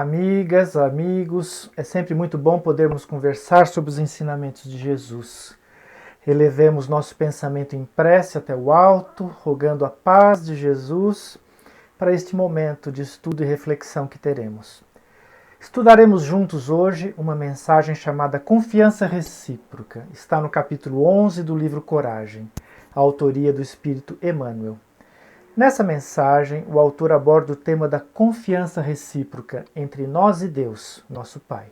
amigas, amigos, é sempre muito bom podermos conversar sobre os ensinamentos de Jesus. Elevemos nosso pensamento em prece até o alto, rogando a paz de Jesus para este momento de estudo e reflexão que teremos. Estudaremos juntos hoje uma mensagem chamada Confiança Recíproca. Está no capítulo 11 do livro Coragem, a autoria do Espírito Emmanuel. Nessa mensagem, o autor aborda o tema da confiança recíproca entre nós e Deus, nosso Pai.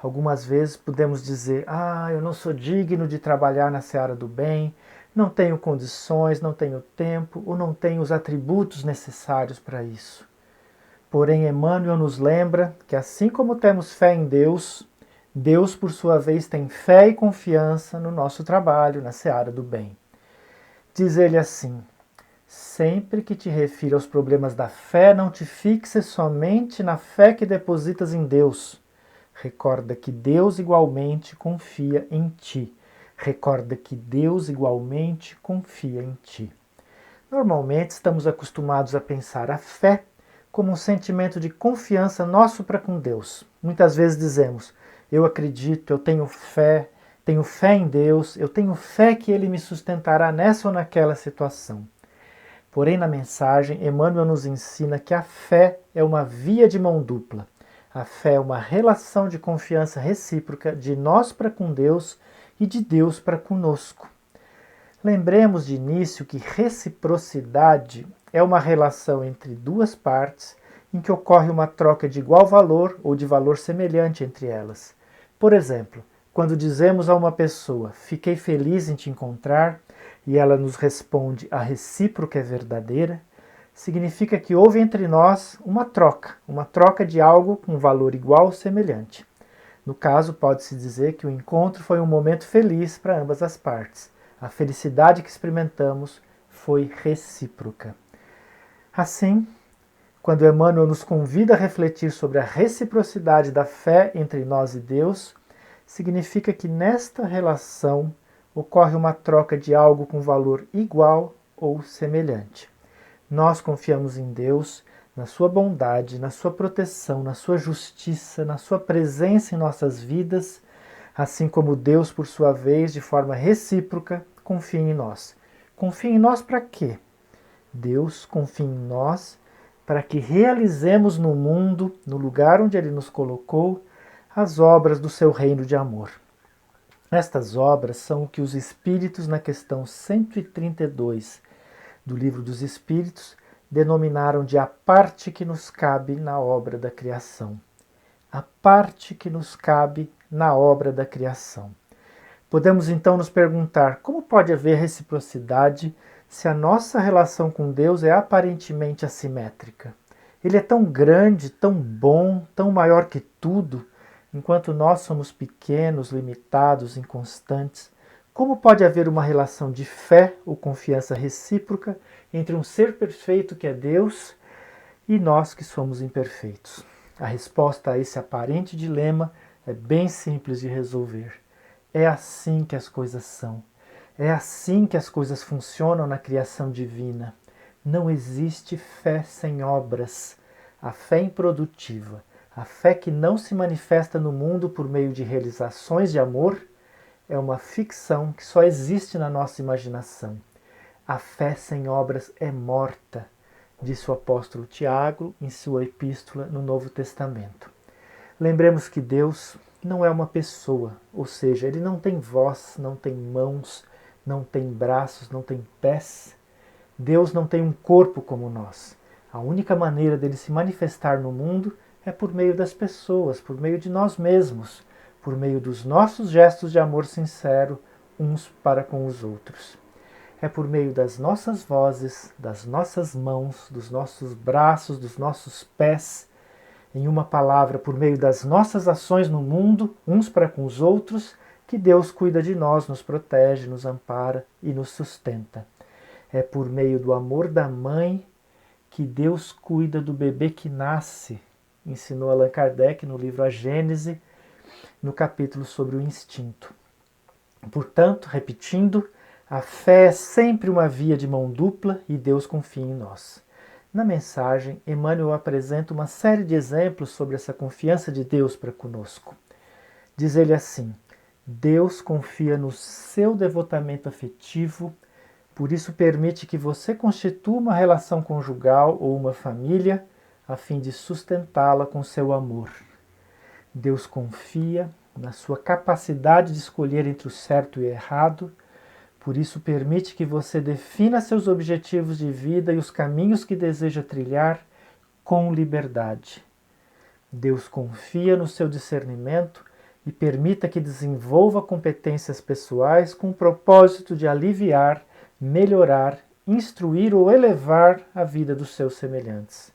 Algumas vezes podemos dizer, eu não sou digno de trabalhar na seara do bem, não tenho condições, não tenho tempo ou não tenho os atributos necessários para isso. Porém, Emmanuel nos lembra que assim como temos fé em Deus, Deus, por sua vez, tem fé e confiança no nosso trabalho na seara do bem. Diz ele assim: sempre que te refira aos problemas da fé, não te fixes somente na fé que depositas em Deus. Recorda que Deus igualmente confia em ti. Recorda que Deus igualmente confia em ti. Normalmente estamos acostumados a pensar a fé como um sentimento de confiança nosso para com Deus. Muitas vezes dizemos, eu acredito, eu tenho fé em Deus, eu tenho fé que Ele me sustentará nessa ou naquela situação. Porém, na mensagem, Emmanuel nos ensina que a fé é uma via de mão dupla. A fé é uma relação de confiança recíproca de nós para com Deus e de Deus para conosco. Lembremos de início que reciprocidade é uma relação entre duas partes em que ocorre uma troca de igual valor ou de valor semelhante entre elas. Por exemplo, quando dizemos a uma pessoa, fiquei feliz em te encontrar, e ela nos responde, a recíproca é verdadeira, significa que houve entre nós uma troca de algo com valor igual ou semelhante. No caso, pode-se dizer que o encontro foi um momento feliz para ambas as partes. A felicidade que experimentamos foi recíproca. Assim, quando Emmanuel nos convida a refletir sobre a reciprocidade da fé entre nós e Deus, significa que nesta relação ocorre uma troca de algo com valor igual ou semelhante. Nós confiamos em Deus, na sua bondade, na sua proteção, na sua justiça, na sua presença em nossas vidas, assim como Deus, por sua vez, de forma recíproca, confia em nós. Confia em nós para quê? Deus confia em nós para que realizemos no mundo, no lugar onde Ele nos colocou, as obras do seu reino de amor. Estas obras são o que os Espíritos, na questão 132 do Livro dos Espíritos, denominaram de a parte que nos cabe na obra da criação. A parte que nos cabe na obra da criação. Podemos então nos perguntar, como pode haver reciprocidade se a nossa relação com Deus é aparentemente assimétrica? Ele é tão grande, tão bom, tão maior que tudo, enquanto nós somos pequenos, limitados, inconstantes. Como pode haver uma relação de fé ou confiança recíproca entre um ser perfeito que é Deus e nós que somos imperfeitos? A resposta a esse aparente dilema é bem simples de resolver. É assim que as coisas são. É assim que as coisas funcionam na criação divina. Não existe fé sem obras. A fé improdutiva, a fé que não se manifesta no mundo por meio de realizações de amor, é uma ficção que só existe na nossa imaginação. A fé sem obras é morta, disse o apóstolo Tiago em sua epístola no Novo Testamento. Lembremos que Deus não é uma pessoa, ou seja, Ele não tem voz, não tem mãos, não tem braços, não tem pés. Deus não tem um corpo como nós. A única maneira dele se manifestar no mundo é por meio das pessoas, por meio de nós mesmos, por meio dos nossos gestos de amor sincero uns para com os outros. É por meio das nossas vozes, das nossas mãos, dos nossos braços, dos nossos pés, em uma palavra, por meio das nossas ações no mundo, uns para com os outros, que Deus cuida de nós, nos protege, nos ampara e nos sustenta. É por meio do amor da mãe que Deus cuida do bebê que nasce, ensinou Allan Kardec no livro A Gênese, no capítulo sobre o instinto. Portanto, repetindo, a fé é sempre uma via de mão dupla e Deus confia em nós. Na mensagem, Emmanuel apresenta uma série de exemplos sobre essa confiança de Deus para conosco. Diz ele assim: Deus confia no seu devotamento afetivo, por isso permite que você constitua uma relação conjugal ou uma família, a fim de sustentá-la com seu amor. Deus confia na sua capacidade de escolher entre o certo e o errado, por isso permite que você defina seus objetivos de vida e os caminhos que deseja trilhar com liberdade. Deus confia no seu discernimento e permita que desenvolva competências pessoais com o propósito de aliviar, melhorar, instruir ou elevar a vida dos seus semelhantes.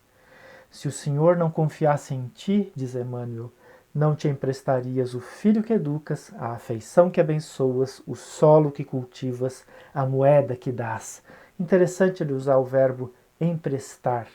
Se o Senhor não confiasse em ti, diz Emmanuel, não te emprestarias o filho que educas, a afeição que abençoas, o solo que cultivas, a moeda que dás. Interessante ele usar o verbo emprestar,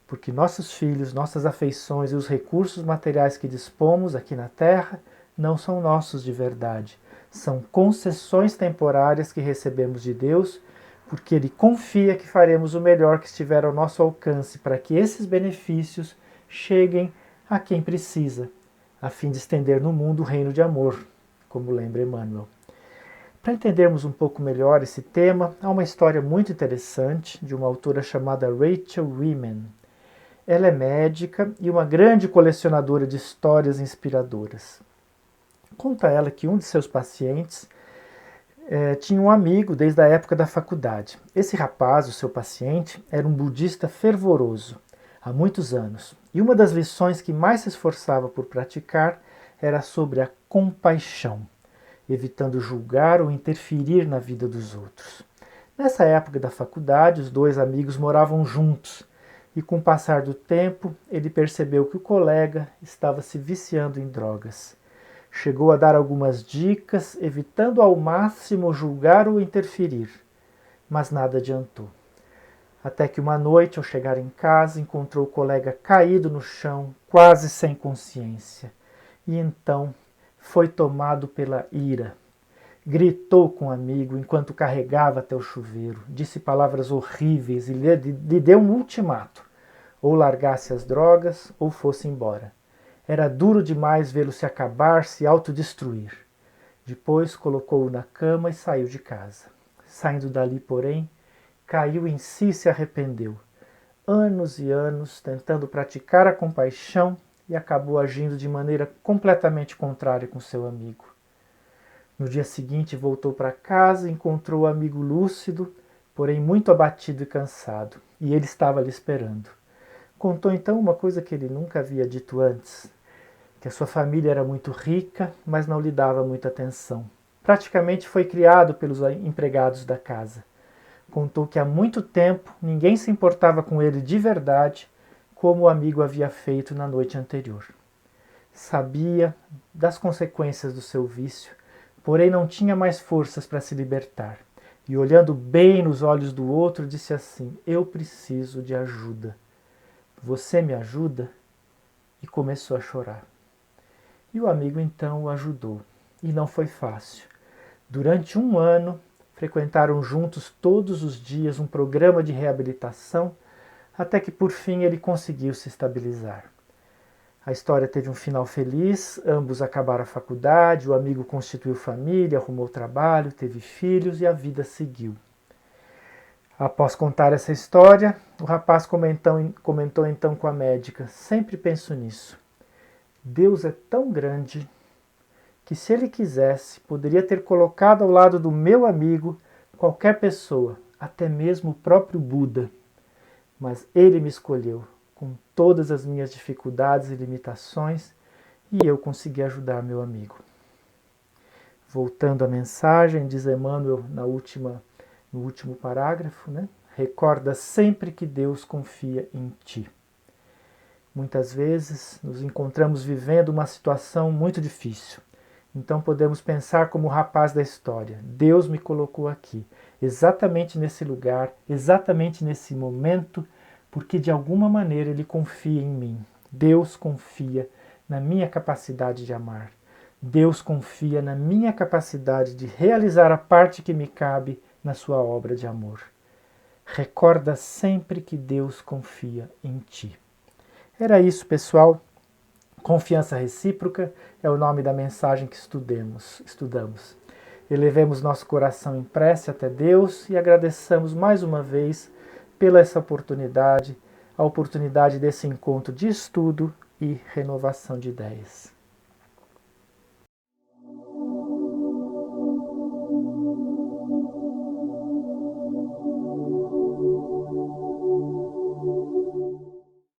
porque nossos filhos, nossas afeições e os recursos materiais que dispomos aqui na terra não são nossos de verdade. São concessões temporárias que recebemos de Deus, porque Ele confia que faremos o melhor que estiver ao nosso alcance para que esses benefícios cheguem a quem precisa, a fim de estender no mundo o reino de amor, como lembra Emmanuel. Para entendermos um pouco melhor esse tema, há uma história muito interessante de uma autora chamada Rachel Remen. Ela é médica e uma grande colecionadora de histórias inspiradoras. Conta ela que um de seus pacientes tinha um amigo desde a época da faculdade. Esse rapaz, o seu paciente, era um budista fervoroso há muitos anos. E uma das lições que mais se esforçava por praticar era sobre a compaixão, evitando julgar ou interferir na vida dos outros. Nessa época da faculdade, os dois amigos moravam juntos e, com o passar do tempo, ele percebeu que o colega estava se viciando em drogas. Chegou a dar algumas dicas, evitando ao máximo julgar ou interferir, mas nada adiantou. Até que uma noite, ao chegar em casa, encontrou o colega caído no chão, quase sem consciência. E então foi tomado pela ira. Gritou com o amigo enquanto carregava até o chuveiro, disse palavras horríveis e lhe deu um ultimato: ou largasse as drogas ou fosse embora. Era duro demais vê-lo se acabar, se autodestruir. Depois colocou-o na cama e saiu de casa. Saindo dali, porém, caiu em si e se arrependeu. Anos e anos tentando praticar a compaixão e acabou agindo de maneira completamente contrária com seu amigo. No dia seguinte voltou para casa e encontrou o amigo lúcido, porém muito abatido e cansado, e ele estava ali esperando. Contou então uma coisa que ele nunca havia dito antes, que a sua família era muito rica, mas não lhe dava muita atenção. Praticamente foi criado pelos empregados da casa. Contou que há muito tempo ninguém se importava com ele de verdade, como o amigo havia feito na noite anterior. Sabia das consequências do seu vício, porém não tinha mais forças para se libertar. E olhando bem nos olhos do outro, disse assim: eu preciso de ajuda. Você me ajuda? E começou a chorar. E o amigo então o ajudou. E não foi fácil. Durante 1 ano, frequentaram juntos todos os dias um programa de reabilitação, até que por fim ele conseguiu se estabilizar. A história teve um final feliz, ambos acabaram a faculdade, o amigo constituiu família, arrumou trabalho, teve filhos e a vida seguiu. Após contar essa história, o rapaz comentou então com a médica: sempre penso nisso. Deus é tão grande que, se Ele quisesse, poderia ter colocado ao lado do meu amigo qualquer pessoa, até mesmo o próprio Buda. Mas Ele me escolheu, com todas as minhas dificuldades e limitações, e eu consegui ajudar meu amigo. Voltando à mensagem, diz Emmanuel no último parágrafo, recorda sempre que Deus confia em ti. Muitas vezes nos encontramos vivendo uma situação muito difícil. Então podemos pensar como o rapaz da história: Deus me colocou aqui, exatamente nesse lugar, exatamente nesse momento, porque de alguma maneira Ele confia em mim. Deus confia na minha capacidade de amar. Deus confia na minha capacidade de realizar a parte que me cabe na sua obra de amor. Recorda sempre que Deus confia em ti. Era isso, pessoal. Confiança recíproca é o nome da mensagem que estudamos. Elevemos nosso coração em prece até Deus e agradeçamos mais uma vez pela essa oportunidade, a oportunidade desse encontro de estudo e renovação de ideias.